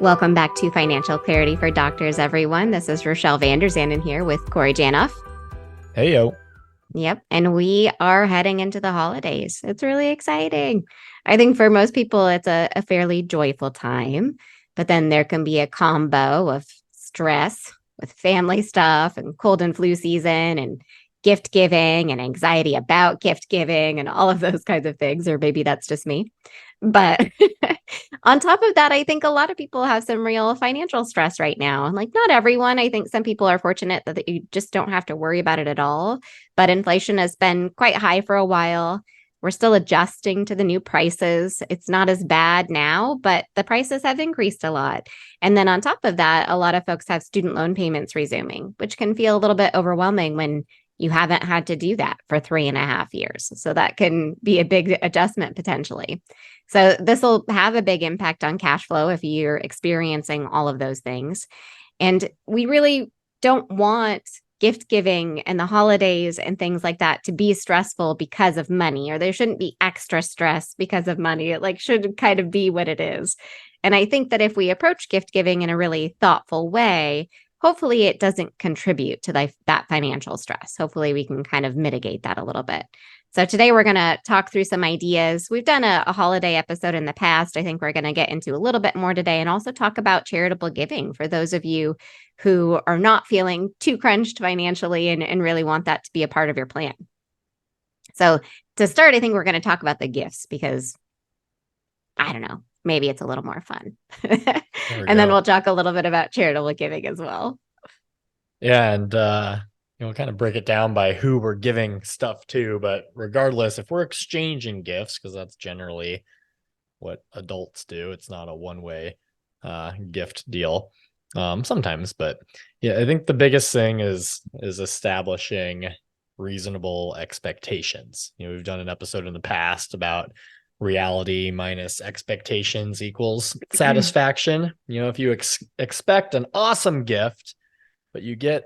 Welcome back to Financial Clarity for Doctors, everyone. This is Rachelle Vanderzanden here with Corey Janoff. Hey, yo. Yep. And we are heading into the holidays. It's really exciting. I think for most people, it's a fairly joyful time, but then there can be a combo of stress with family stuff and cold and flu season and gift giving and anxiety about gift giving and all of those kinds of things. Or maybe that's just me. But on top of that, I think a lot of people have some real financial stress right now. Like, not everyone. I think some people are fortunate that you just don't have to worry about it at all. But inflation has been quite high for a while. We're still adjusting to the new prices. It's not as bad now, but the prices have increased a lot. And then on top of that, a lot of folks have student loan payments resuming, which can feel a little bit overwhelming when you haven't had to do that for 3.5 years. So that can be a big adjustment potentially. So this will have a big impact on cash flow if you're experiencing all of those things. And we really don't want gift giving and the holidays and things like that to be stressful because of money, or there shouldn't be extra stress because of money. It should kind of be what it is. And I think that if we approach gift giving in a really thoughtful way, hopefully it doesn't contribute to that financial stress. Hopefully we can kind of mitigate that a little bit. So today we're going to talk through some ideas. We've done a holiday episode in the past. I think we're going to get into a little bit more today and also talk about charitable giving for those of you who are not feeling too crunched financially and really want that to be a part of your plan. So to start, I think we're going to talk about the gifts because, I don't know, maybe it's a little more fun. And then we'll talk a little bit about charitable giving as well. Yeah, and kind of break it down by who we're giving stuff to. But regardless, if we're exchanging gifts, because that's generally what adults do, it's not a one-way gift deal sometimes. But yeah, I think the biggest thing is establishing reasonable expectations. We've done an episode in the past about reality minus expectations equals satisfaction. If you expect an awesome gift, but you get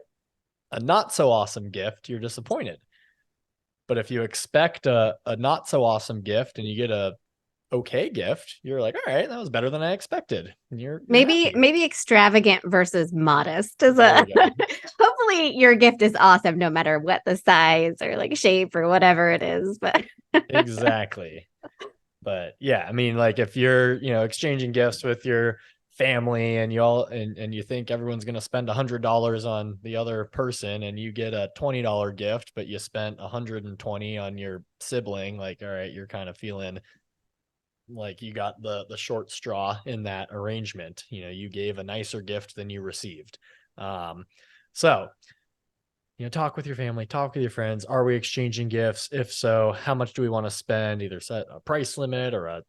a not so awesome gift, you're disappointed. But if you expect a not so awesome gift and you get a okay gift, you're like, all right, that was better than I expected. And you're maybe extravagant versus modest is hopefully your gift is awesome no matter what the size or shape or whatever it is. But exactly. But yeah, I mean, if you're, exchanging gifts with your family and you think everyone's going to spend $100 on the other person and you get a $20 gift, but you spent 120 on your sibling, all right, you're kind of feeling like you got the short straw in that arrangement. You gave a nicer gift than you received. So talk with your family, talk with your friends. Are we exchanging gifts? If so, how much do we want to spend? Either set a price limit or a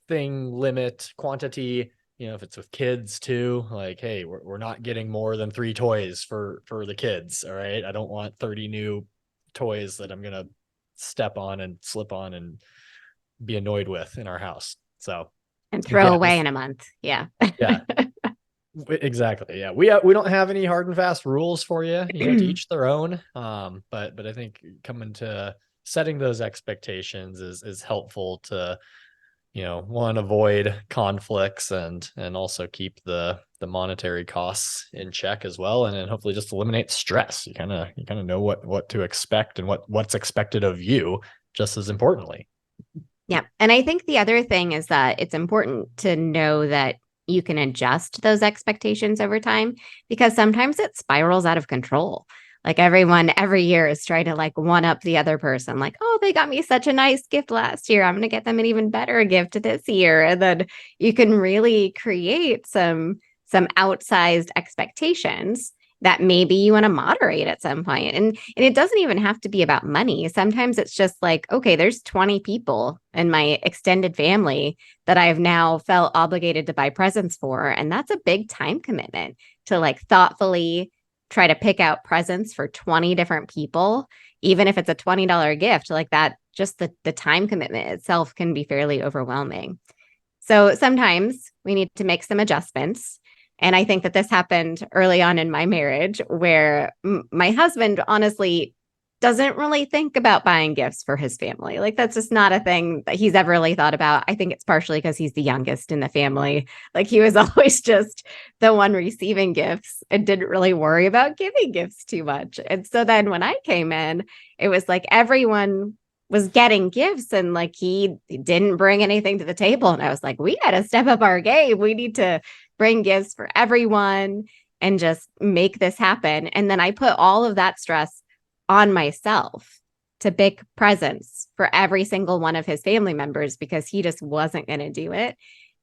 thing limit, quantity. If it's with kids too, hey, we're not getting more than 3 toys for the kids. All right. I don't want 30 new toys that I'm going to step on and slip on and be annoyed with in our house. So, and throw away in a month. Yeah. Yeah. Exactly. Yeah. We don't have any hard and fast rules for you, to each their own. But I think coming to setting those expectations is helpful to, one, avoid conflicts and also keep the monetary costs in check as well. And then hopefully just eliminate stress. You kind of know what to expect and what's expected of you just as importantly. Yeah. And I think the other thing is that it's important to know that you can adjust those expectations over time because sometimes it spirals out of control. Everyone every year is trying to one up the other person. Oh, they got me such a nice gift last year. I'm going to get them an even better gift this year. And then you can really create some outsized expectations that maybe you want to moderate at some point. And it doesn't even have to be about money. Sometimes it's just okay, there's 20 people in my extended family that I've now felt obligated to buy presents for. And that's a big time commitment to thoughtfully try to pick out presents for 20 different people, even if it's a $20 gift, that, just the time commitment itself can be fairly overwhelming. So sometimes we need to make some adjustments. And I think that this happened early on in my marriage where my husband honestly doesn't really think about buying gifts for his family. Like that's just not a thing that he's ever really thought about. I think it's partially because he's the youngest in the family. Like he was always just the one receiving gifts and didn't really worry about giving gifts too much. And so then when I came in, it was like everyone was getting gifts and like he didn't bring anything to the table. And I was like, we got to step up our game. We need to bring gifts for everyone and just make this happen. And then I put all of that stress on myself to pick presents for every single one of his family members because he just wasn't going to do it.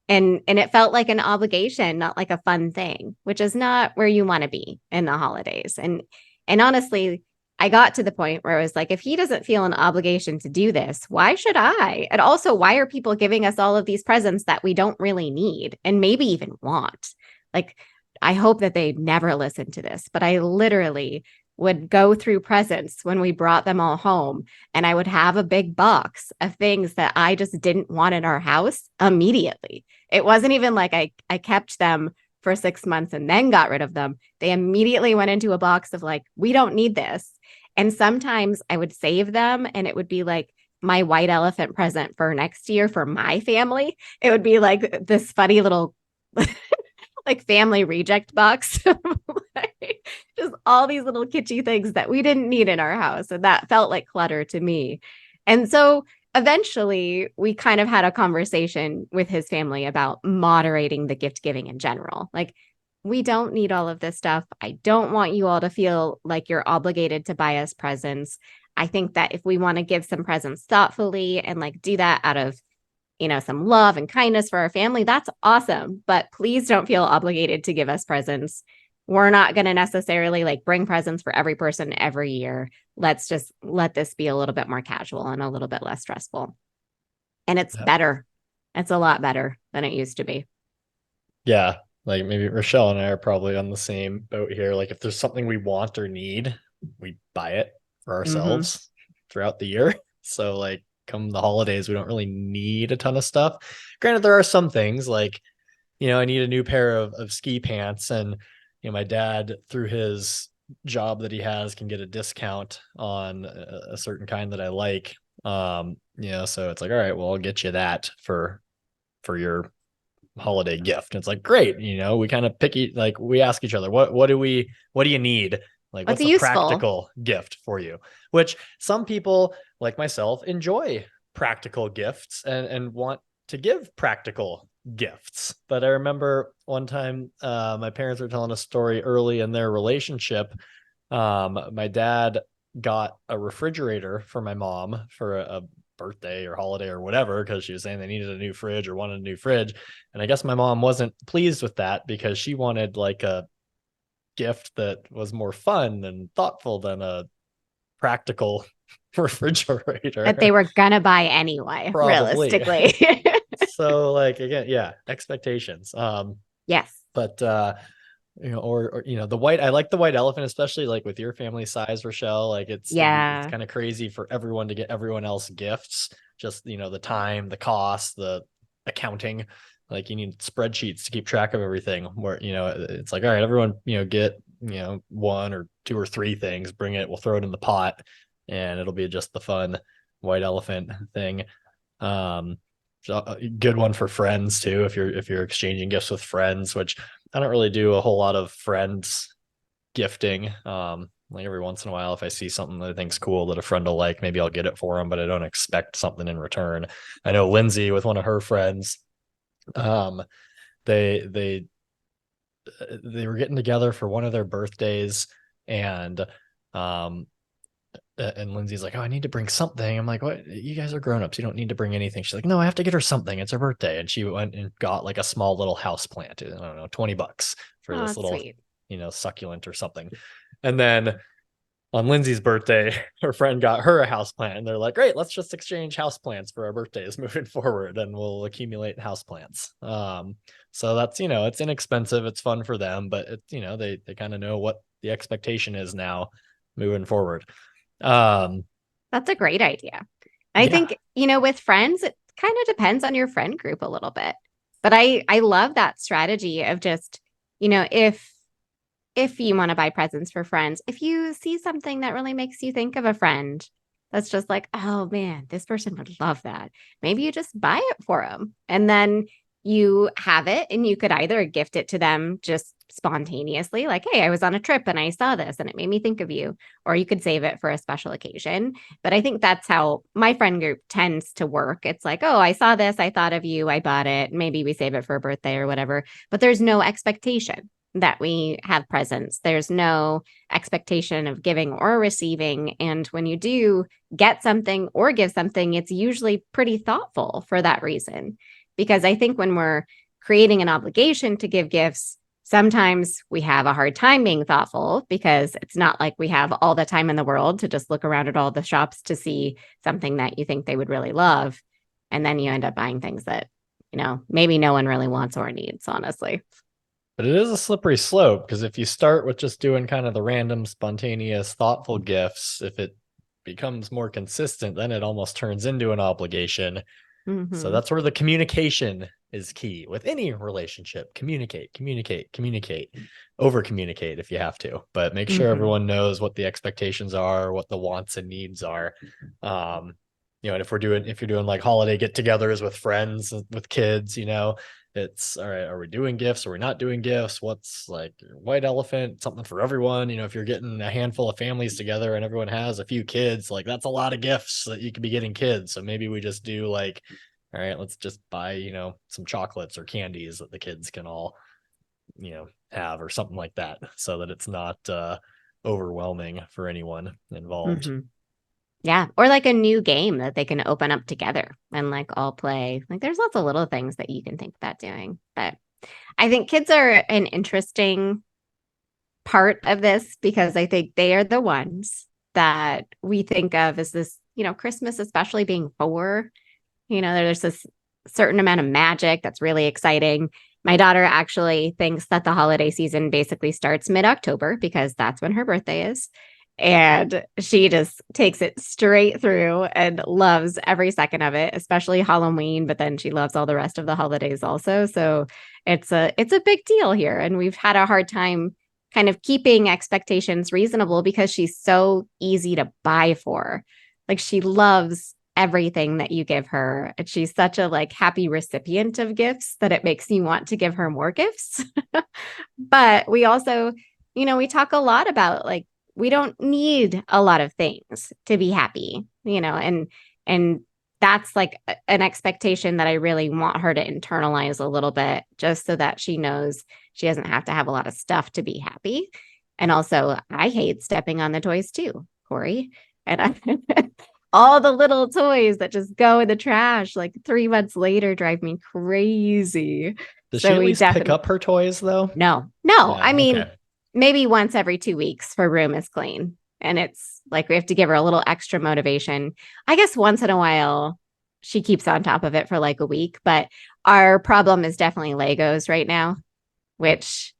And it felt like an obligation, not like a fun thing, which is not where you want to be in the holidays. And honestly, I got to the point where I was like, if he doesn't feel an obligation to do this, why should I? And also, why are people giving us all of these presents that we don't really need and maybe even want? Like, I hope that they never listen to this, but I literally would go through presents when we brought them all home and I would have a big box of things that I just didn't want in our house immediately. It wasn't even like I kept them for 6 months and then got rid of them. They immediately went into a box of like, we don't need this. And sometimes I would save them and it would be like my white elephant present for next year for my family. It would be like this funny little like family reject box. Like, just all these little kitschy things that we didn't need in our house. And that felt like clutter to me. And so eventually we kind of had a conversation with his family about moderating the gift giving in general. Like, we don't need all of this stuff. I don't want you all to feel like you're obligated to buy us presents. I think that if we want to give some presents thoughtfully and like do that out of some love and kindness for our family, that's awesome. But please don't feel obligated to give us presents. We're not going to necessarily like bring presents for every person every year. Let's just let this be a little bit more casual and a little bit less stressful. And it's Yep. better. It's a lot better than it used to be. Yeah. Like maybe Rochelle and I are probably on the same boat here. Like if there's something we want or need, we buy it for Mm-hmm. ourselves throughout the year. So like come the holidays, we don't really need a ton of stuff. Granted, there are some things like, I need a new pair of ski pants. And, my dad through his job that he has can get a discount on a certain kind that I like. So it's like, all right, well, I'll get you that for your holiday gift. And it's like, great, we kind of picky, like we ask each other, what do you need? Like, What's what's a useful? practical gift for you? Which some people, like myself, enjoy practical gifts and want to give practical gifts. But I remember one time my parents were telling a story early in their relationship. My dad got a refrigerator for my mom for a birthday or holiday or whatever because she was saying they needed a new fridge or wanted a new fridge. And I guess my mom wasn't pleased with that because she wanted like a gift that was more fun and thoughtful than a practical That they refrigerator. were gonna buy anyway, Probably. realistically. So like again, yeah, expectations. Yes. But or the white, I like the white elephant, especially like with your family size, Rochelle. Like it'd be, it's Yeah. kind of crazy for everyone to get everyone else gifts. Just the time, the cost, the accounting. Like you need spreadsheets to keep track of everything. Where it's like, all right, everyone get one or two or three things, bring it, we'll throw it in the pot, and it'll be just the fun white elephant thing. Um, so a good one for friends too, if you're exchanging gifts with friends, which I don't really do a whole lot of friends gifting. Like every once in a while, if I see something that I think's cool that a friend will like, maybe I'll get it for them, but I don't expect something in return. I know Lindsay with one of her friends, um, they they they were getting together for one of their birthdays, and um, and Lindsay's like, "Oh, I need to bring something." I'm like, "What? You guys are grown-ups. You don't need to bring anything." She's like, "No, I have to get her something. It's her birthday." And she went and got like a small little house plant. I don't know, $20 for Oh, this that's little, sweet. succulent or something. And then on Lindsay's birthday, her friend got her a house plant, and they're like, "Great, let's just exchange house plants for our birthdays moving forward, and we'll accumulate house plants." So that's it's inexpensive, it's fun for them, but they kind of know what the expectation is now moving forward. Um, That's a great idea. I yeah, think, with friends, it kind of depends on your friend group a little bit. But I love that strategy of just, if if you want to buy presents for friends, if you see something that really makes you think of a friend, that's just like, oh man, this person would love that. Maybe you just buy it for them. And then you have it and you could either gift it to them just spontaneously, like, hey, I was on a trip and I saw this and it made me think of you, or you could save it for a special occasion. But I think that's how my friend group tends to work. It's like, oh, I saw this, I thought of you, I bought it. Maybe we save it for a birthday or whatever, but there's no expectation that we have presents. There's no expectation of giving or receiving. And when you do get something or give something, it's usually pretty thoughtful for that reason. Because I think when we're creating an obligation to give gifts, sometimes we have a hard time being thoughtful because it's not like we have all the time in the world to just look around at all the shops to see something that you think they would really love. And then you end up buying things that, maybe no one really wants or needs, honestly. But it is a slippery slope because if you start with just doing kind of the random, spontaneous, thoughtful gifts, if it becomes more consistent, then it almost turns into an obligation. So Mm-hmm. that's where the communication is key with any relationship. Communicate, over communicate if you have to, but make sure Mm-hmm. everyone knows what the expectations are, what the wants and needs are. And if you're doing like holiday get-togethers with friends, with kids, it's all right. Are we doing gifts? Are we not doing gifts? What's like white elephant, something for everyone? If you're getting a handful of families together and everyone has a few kids, like that's a lot of gifts that you could be getting kids. So maybe we just do like, all right, let's just buy, some chocolates or candies that the kids can all, have or something like that so that it's not overwhelming for anyone involved. Mm-hmm. Yeah. Or like a new game that they can open up together and like all play. Like there's lots of little things that you can think about doing. But I think kids are an interesting part of this because I think they are the ones that we think of as this, Christmas, especially being four, there's this certain amount of magic that's really exciting. My daughter actually thinks that the holiday season basically starts mid October because that's when her birthday is. And she just takes it straight through and loves every second of it, especially Halloween, but then she loves all the rest of the holidays also. So it's a big deal here. And we've had a hard time kind of keeping expectations reasonable because she's so easy to buy for. Like she loves everything that you give her. And she's such a like happy recipient of gifts that it makes you want to give her more gifts. But we also, we talk a lot about like we don't need a lot of things to be happy, and that's like an expectation that I really want her to internalize a little bit just so that she knows she doesn't have to have a lot of stuff to be happy. And also, I hate stepping on the toys too, Corey. And all the little toys that just go in the trash like 3 months later drive me crazy. Does she So at we least pick definitely, up her toys though? no, no. Yeah. I mean, Okay. maybe once every 2 weeks for room is clean. And it's like we have to give her a little extra motivation. I guess once in a while, she keeps on top of it for like a week. But our problem is definitely Legos right now, which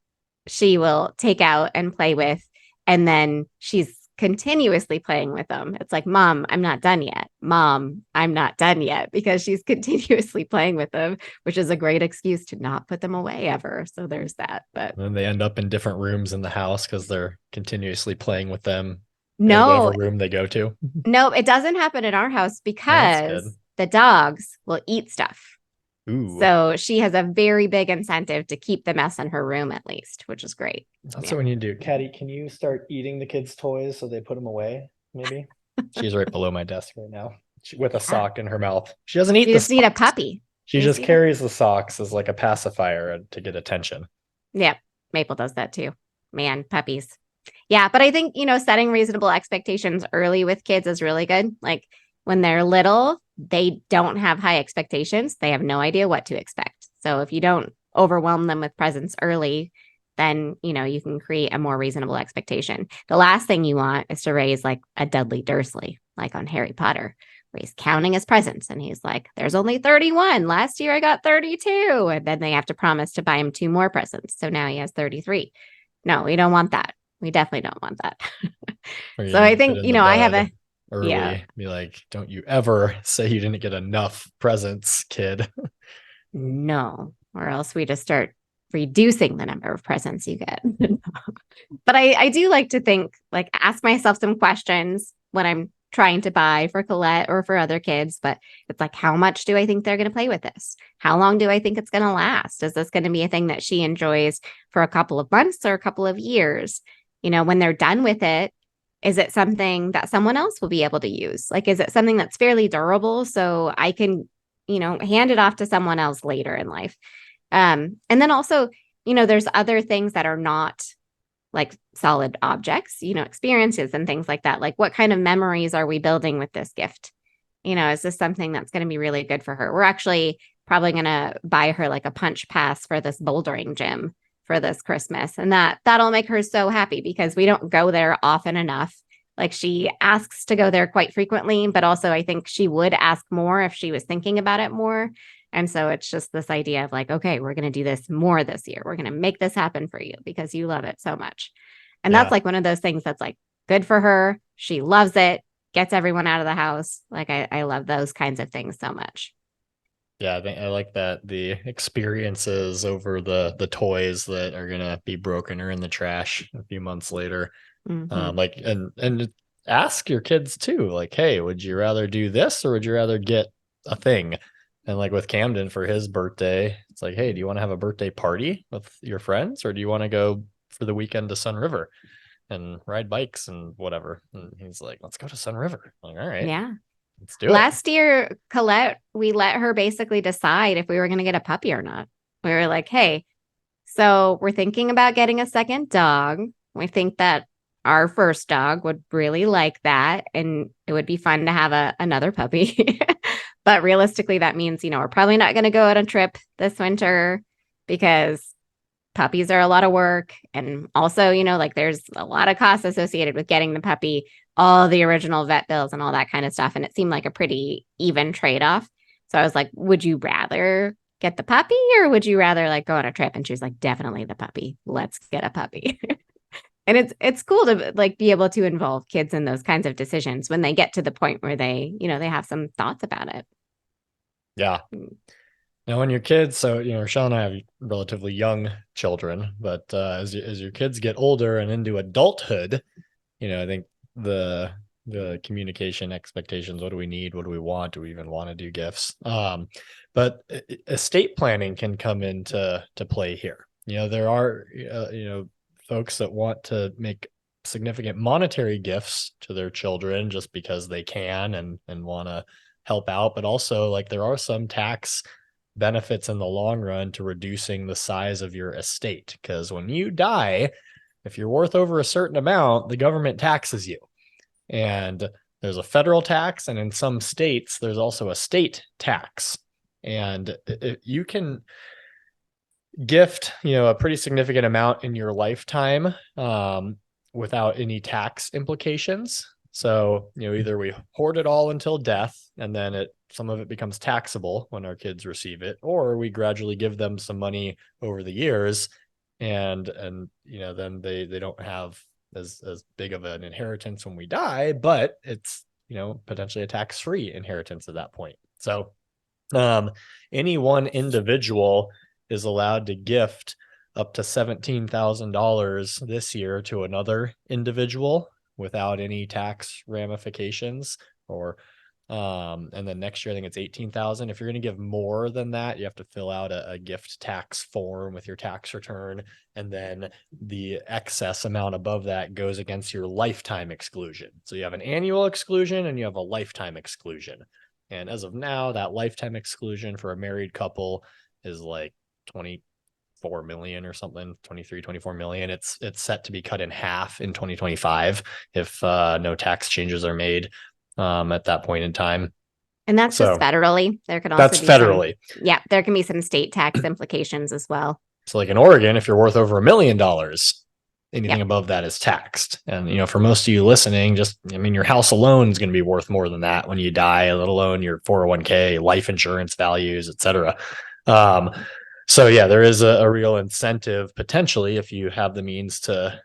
she will take out and play with. And then she's continuously playing with them. It's like, Mom, I'm not done yet. Mom, I'm not done yet because she's continuously playing with them, which is a great excuse to not put them away ever. So there's that. But And then they end up in different rooms in the house because they're continuously playing with them in whatever no, room they go to. no, it doesn't happen in our house Oh, that's good. because the dogs will eat stuff. Ooh. So she has a very big incentive to keep the mess in her room at least, which is great. That's Yeah. what we need to do. Caddy, can you start eating the kids' toys so they put them away? Maybe. She's right below my desk right now with a Yeah. sock in her mouth. She doesn't eat You the just need a socks. puppy. She You just just need a carries the socks as like a pacifier to get attention. Yeah, Maple does that too. Man, puppies. Yeah, but I think, setting reasonable expectations early with kids is really good. Like when they're little, they don't have high expectations. They have no idea what to expect. So if you don't overwhelm them with presents early, then, you can create a more reasonable expectation. The last thing you want is to raise like a Dudley Dursley, like on Harry Potter, where he's counting his presents and he's like, there's only 31. Last year I got 32. And then they have to promise to buy him two more presents. So now he has 33. No, we don't want that. We definitely don't want that. Or you So I nip it think, in the I have bud a, yeah, early. Be like, don't you ever say you didn't get enough presents, kid. no, or else we just start reducing the number of presents you get. But I do like to think, like, ask myself some questions when I'm trying to buy for Colette or for other kids. But it's like, how much do I think they're going to play with this? How long do I think it's going to last? Is this going to be a thing that she enjoys for a couple of months or a couple of years? When they're done with it, is it something that someone else will be able to use? Like, is it something that's fairly durable so I can, hand it off to someone else later in life? And then also, there's other things that are not like solid objects, experiences and things like that. Like, what kind of memories are we building with this gift? Is this something that's going to be really good for her? We're actually probably going to buy her like a punch pass for this bouldering gym for this Christmas. And that'll make her so happy because we don't go there often enough. Like, she asks to go there quite frequently, but also I think she would ask more if she was thinking about it more. And so it's just this idea of like, okay, we're going to do this more this year. We're going to make this happen for you because you love it so much. And that's Yeah. like one of those things that's like good for her. She loves it, gets everyone out of the house. Like, I love those kinds of things so much. Yeah, I think I like that the experiences over the toys that are gonna be broken or in the trash a few months later. Mm-hmm. Like and ask your kids too, like, hey, would you rather do this or would you rather get a thing? And like with Camden for his birthday, it's like, hey, do you want to have a birthday party with your friends or do you want to go for the weekend to Sun River and ride bikes and whatever? And he's like, let's go to Sun River. I'm like, all right, Yeah. let's do it. Last year, Colette, we let her basically decide if we were going to get a puppy or not. We were like, hey, so we're thinking about getting a second dog. We think that our first dog would really like that. And it would be fun to have another puppy. But realistically, that means, we're probably not going to go on a trip this winter because puppies are a lot of work. And also, like there's a lot of costs associated with getting the puppy, all the original vet bills and all that kind of stuff. And it seemed like a pretty even trade off. So I was like, would you rather get the puppy or would you rather like go on a trip? And she was like, definitely the puppy. Let's get a puppy. And it's cool to like be able to involve kids in those kinds of decisions when they get to the point where they have some thoughts about it. Yeah. Now, when your kids, so Rochelle and I have relatively young children, but as your kids get older and into adulthood, I think the the communication expectations. What do we need? What do we want? Do we even want to do gifts? But estate planning can come into play here. There are folks that want to make significant monetary gifts to their children just because they can and want to help out, but also like there are some tax benefits in the long run to reducing the size of your estate. Because when you die, if you're worth over a certain amount, the government taxes you. And there's a federal tax, and in some states, there's also a state tax. And you can gift, a pretty significant amount in your lifetime without any tax implications. So, either we hoard it all until death, and then some of it becomes taxable when our kids receive it, or we gradually give them some money over the years, and then they don't have as big of an inheritance when we die, but it's potentially a tax-free inheritance at that point. So, any one individual is allowed to gift up to $17,000 this year to another individual without any tax ramifications, or and then next year I think it's 18,000. If you're going to give more than that, you have to fill out a gift tax form with your tax return, and then the excess amount above that goes against your lifetime exclusion. So you have an annual exclusion and you have a lifetime exclusion. And as of now, that lifetime exclusion for a married couple is like 24 million or something, 23, 24 million. It's set to be cut in half in 2025 if no tax changes are made at that point in time. And that's just So federally. There could also that's be some, federally. yeah, there can be some state tax implications as well. So like in Oregon, if you're worth over $1 million, anything Yep. above that is taxed. And for most of you listening, your house alone is going to be worth more than that when you die, let alone your 401k, life insurance values, etc. So yeah, there is a real incentive potentially if you have the means to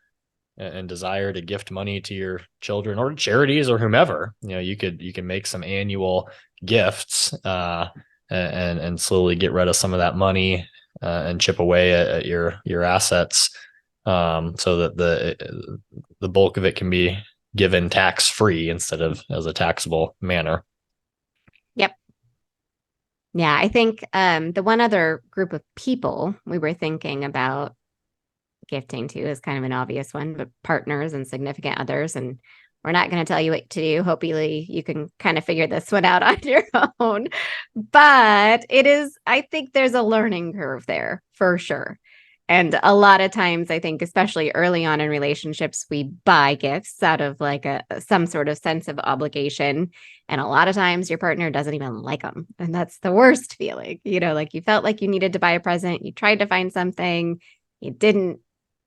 and desire to gift money to your children or charities or whomever. You can make some annual gifts and slowly get rid of some of that money and chip away at your assets, so that the bulk of it can be given tax free instead of as a taxable manner. Yep. Yeah, I think the one other group of people we were thinking about gifting to is kind of an obvious one, but partners and significant others. And we're not going to tell you what to do. Hopefully, you can kind of figure this one out on your own. But it is, I think there's a learning curve there for sure. And a lot of times, I think, especially early on in relationships, we buy gifts out of like a some sort of sense of obligation. And a lot of times your partner doesn't even like them. And that's the worst feeling. Like you felt like you needed to buy a present, you tried to find something, you didn't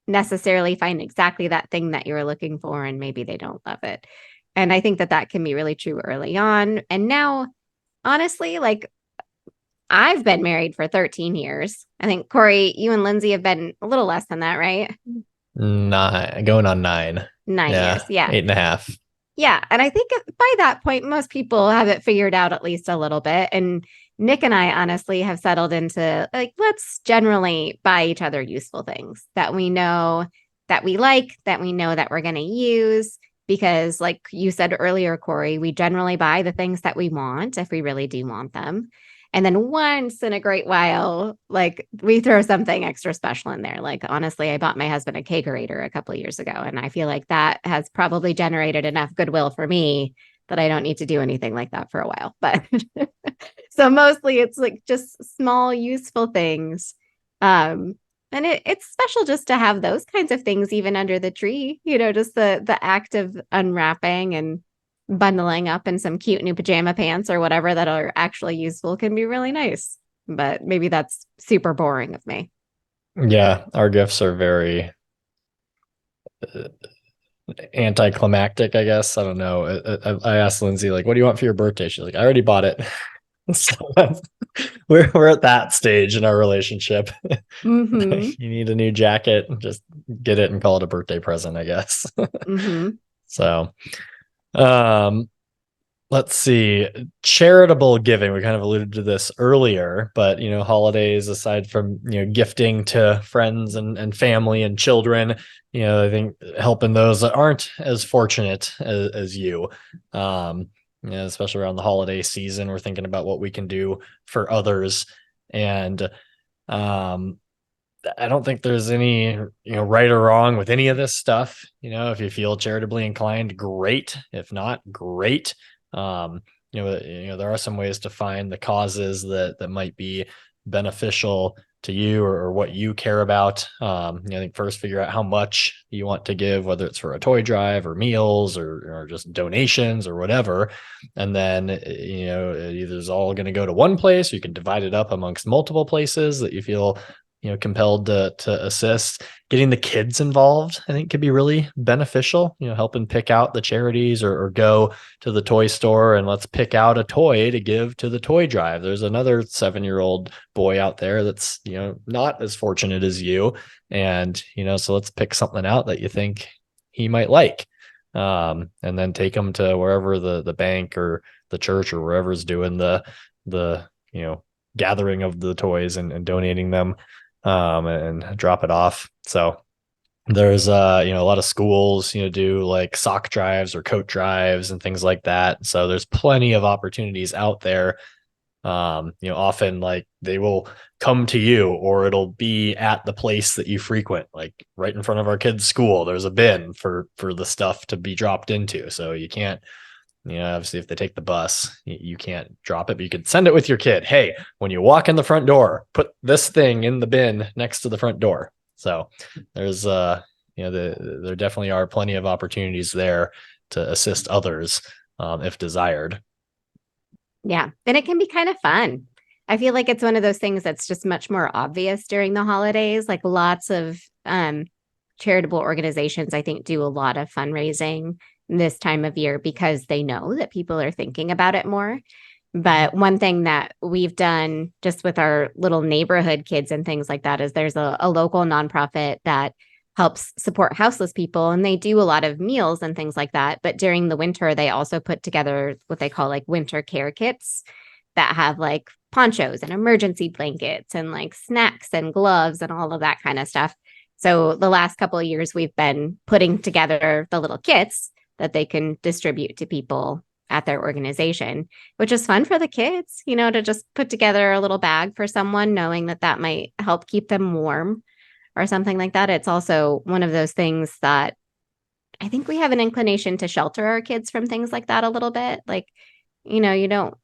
necessarily find exactly that thing that you were looking for, and maybe they don't love it. And I think that that can be really true early on. And now, honestly, like I've been married for 13 years. I think Corey, you and Lindsay have been a little less than that, right? Nine, going on 9. 9 years. Yeah, Yeah. 8.5. Yeah. And I think by that point, most people have it figured out at least a little bit. And Nick and I honestly have settled into like, let's generally buy each other useful things that we know that we like, that we know that we're going to use. Because, like you said earlier, Corey, we generally buy the things that we want if we really do want them. And then once in a great while, like we throw something extra special in there. Like, honestly, I bought my husband a kegerator a couple of years ago. And I feel like that has probably generated enough goodwill for me that I don't need to do anything like that for a while. But so mostly it's like just small, useful things. Um, and it's special just to have those kinds of things even under the tree, just the act of unwrapping and bundling up in some cute new pajama pants or whatever that are actually useful can be really nice. But maybe that's super boring of me. Yeah, our gifts are very anticlimactic, I guess. I don't know. I asked Lindsay, like, what do you want for your birthday? She's like, I already bought it. So we're at that stage in our relationship. Mm-hmm. You need a new jacket, just get it and call it a birthday present, I guess. Mm-hmm. So, um, let's see. Charitable giving. We kind of alluded to this earlier, but holidays aside from gifting to friends and family and children, I think helping those that aren't as fortunate as you. Um, especially around the holiday season, we're thinking about what we can do for others. And um I don't think there's any, right or wrong with any of this stuff. If you feel charitably inclined, great. If not, great. Um, there are some ways to find the causes that might be beneficial to you or what you care about. I think first figure out how much you want to give, whether it's for a toy drive or meals or just donations or whatever. And then, it either is all going to go to one place, or you can divide it up amongst multiple places that you feel compelled to assist. Getting the kids involved, I think, could be really beneficial. Helping pick out the charities or go to the toy store and let's pick out a toy to give to the toy drive. There's another 7-year-old boy out there that's not as fortunate as you, and so let's pick something out that you think he might like, and then take him to wherever the bank or the church or wherever's doing the gathering of the toys and donating them, and drop it off. So there's a lot of schools do like sock drives or coat drives and things like that. So there's plenty of opportunities out there. Often like they will come to you or it'll be at the place that you frequent, like right in front of our kids' school. There's a bin for the stuff to be dropped into. So you can't, obviously if they take the bus, you can't drop it, but you could send it with your kid. Hey, when you walk in the front door, put this thing in the bin next to the front door. So there's, there definitely are plenty of opportunities there to assist others, if desired. Yeah. And it can be kind of fun. I feel like it's one of those things that's just much more obvious during the holidays. Like lots of charitable organizations, I think, do a lot of fundraising this time of year because they know that people are thinking about it more. But one thing that we've done just with our little neighborhood kids and things like that is there's a local nonprofit that helps support houseless people, and they do a lot of meals and things like that. But during the winter, they also put together what they call like winter care kits that have like ponchos and emergency blankets and like snacks and gloves and all of that kind of stuff. So the last couple of years, we've been putting together the little kits that they can distribute to people at their organization, which is fun for the kids, to just put together a little bag for someone, knowing that that might help keep them warm or something like that. It's also one of those things that I think we have an inclination to shelter our kids from things like that a little bit. Like, you don't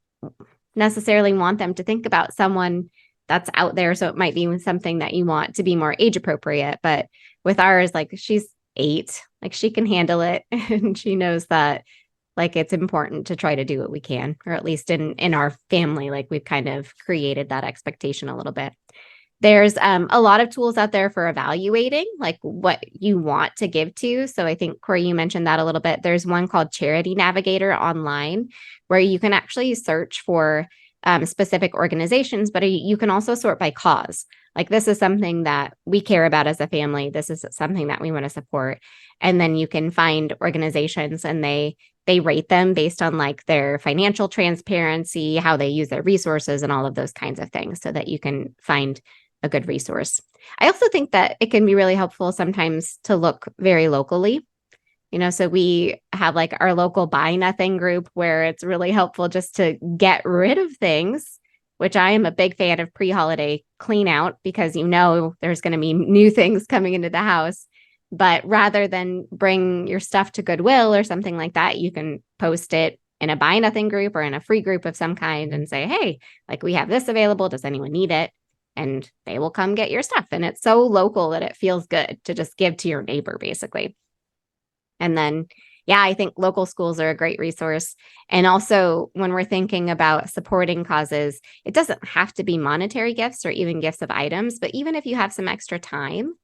necessarily want them to think about someone that's out there. So it might be something that you want to be more age appropriate. But with ours, like she's 8, like she can handle it. And she knows that like it's important to try to do what we can, or at least in our family, like we've kind of created that expectation a little bit. There's a lot of tools out there for evaluating like what you want to give to. So I think Corey, you mentioned that a little bit. There's one called Charity Navigator online where you can actually search for specific organizations, but you can also sort by cause. Like this is something that we care about as a family. This is something that we want to support. And then you can find organizations and they rate them based on like their financial transparency, how they use their resources and all of those kinds of things so that you can find a good resource. I also think that it can be really helpful sometimes to look very locally. So we have like our local buy nothing group where it's really helpful just to get rid of things, which I am a big fan of pre-holiday clean out because there's going to be new things coming into the house. But rather than bring your stuff to Goodwill or something like that, you can post it in a buy nothing group or in a free group of some kind and say, hey, like we have this available. Does anyone need it? And they will come get your stuff. And it's so local that it feels good to just give to your neighbor, basically. And then, yeah, I think local schools are a great resource. And also, when we're thinking about supporting causes, it doesn't have to be monetary gifts or even gifts of items, but even if you have some extra time,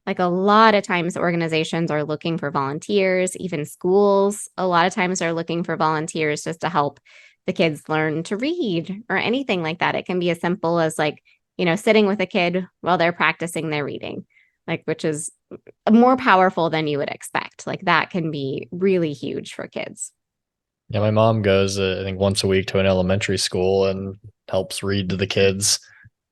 like a lot of times organizations are looking for volunteers, even schools, a lot of times are looking for volunteers just to help the kids learn to read or anything like that. It can be as simple as like, sitting with a kid while they're practicing their reading, like, which is more powerful than you would expect. Like that can be really huge for kids. Yeah, my mom goes, I think once a week to an elementary school and helps read to the kids.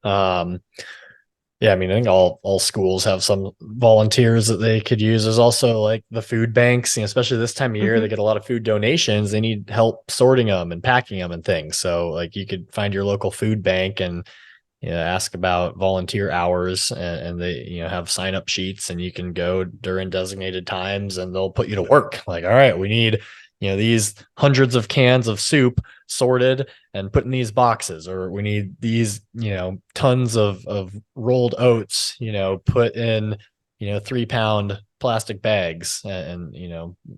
Yeah, I mean, I think all schools have some volunteers that they could use. There's also like the food banks, especially this time of year, they Mhm. get a lot of food donations. They need help sorting them and packing them and things. So like you could find your local food bank and ask about volunteer hours and they, have sign up sheets and you can go during designated times and they'll put you to work. Like, all right, we need, these hundreds of cans of soup sorted and put in these boxes, or we need these, tons of rolled oats, put in, 3-pound plastic bags and,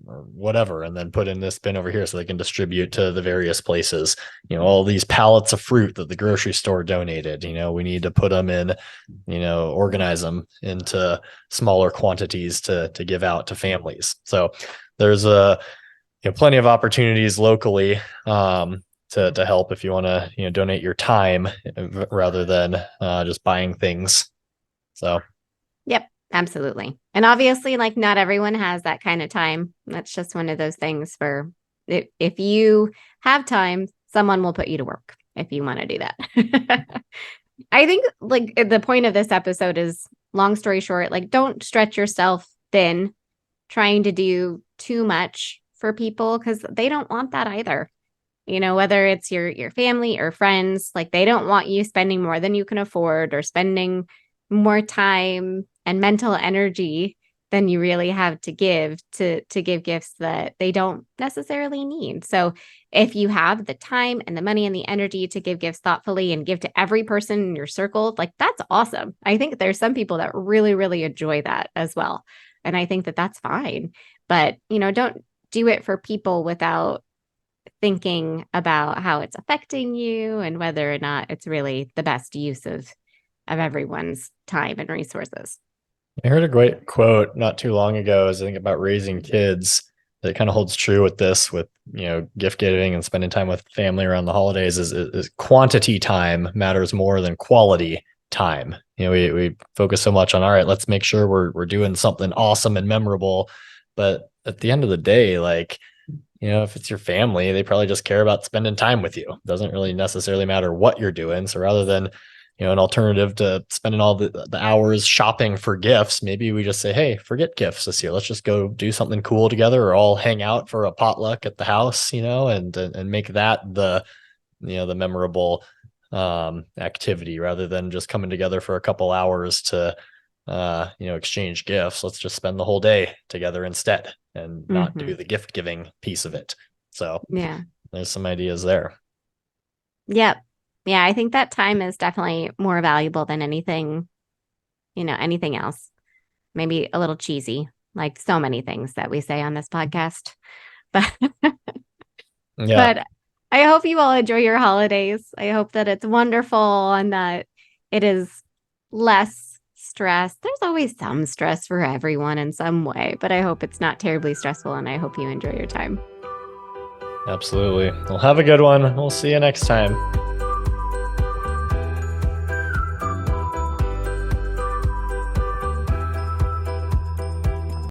or whatever, and then put in this bin over here so they can distribute to the various places. All these pallets of fruit that the grocery store donated, we need to put them in, organize them into smaller quantities to give out to families. So there's plenty of opportunities locally to help if you want to donate your time rather than just buying things. So Yep, absolutely. And obviously, like not everyone has that kind of time. That's just one of those things where if you have time, someone will put you to work if you want to do that. I think like the point of this episode is long story short, like don't stretch yourself thin trying to do too much for people because they don't want that either. Whether it's your family or friends, like they don't want you spending more than you can afford or spending more time and mental energy than you really have to give gifts that they don't necessarily need. So if you have the time and the money and the energy to give gifts thoughtfully and give to every person in your circle, like that's awesome. I think there's some people that really, really enjoy that as well. And I think that that's fine. But, don't do it for people without thinking about how it's affecting you and whether or not it's really the best use of everyone's time and resources. I heard a great quote not too long ago as I think about raising kids that kind of holds true with this, with, gift giving and spending time with family around the holidays is quantity time matters more than quality time. We focus so much on, all right, let's make sure we're doing something awesome and memorable. But at the end of the day, like, if it's your family, they probably just care about spending time with you. It doesn't really necessarily matter what you're doing. So rather than, an alternative to spending all the hours shopping for gifts, maybe we just say, hey, forget gifts this year. Let's just go do something cool together or all hang out for a potluck at the house, and make that the memorable activity rather than just coming together for a couple hours to exchange gifts. Let's just spend the whole day together instead and not do Hmm. the gift giving piece of it. So Yeah. there's some ideas there. Yep. Yeah, I think that time is definitely more valuable than anything, anything else. Maybe a little cheesy, like so many things that we say on this podcast. But Yeah, but I hope you all enjoy your holidays. I hope that it's wonderful and that it is less stress. There's always some stress for everyone in some way, but I hope it's not terribly stressful and I hope you enjoy your time. absolutely. Well, have a good one. We'll see you next time.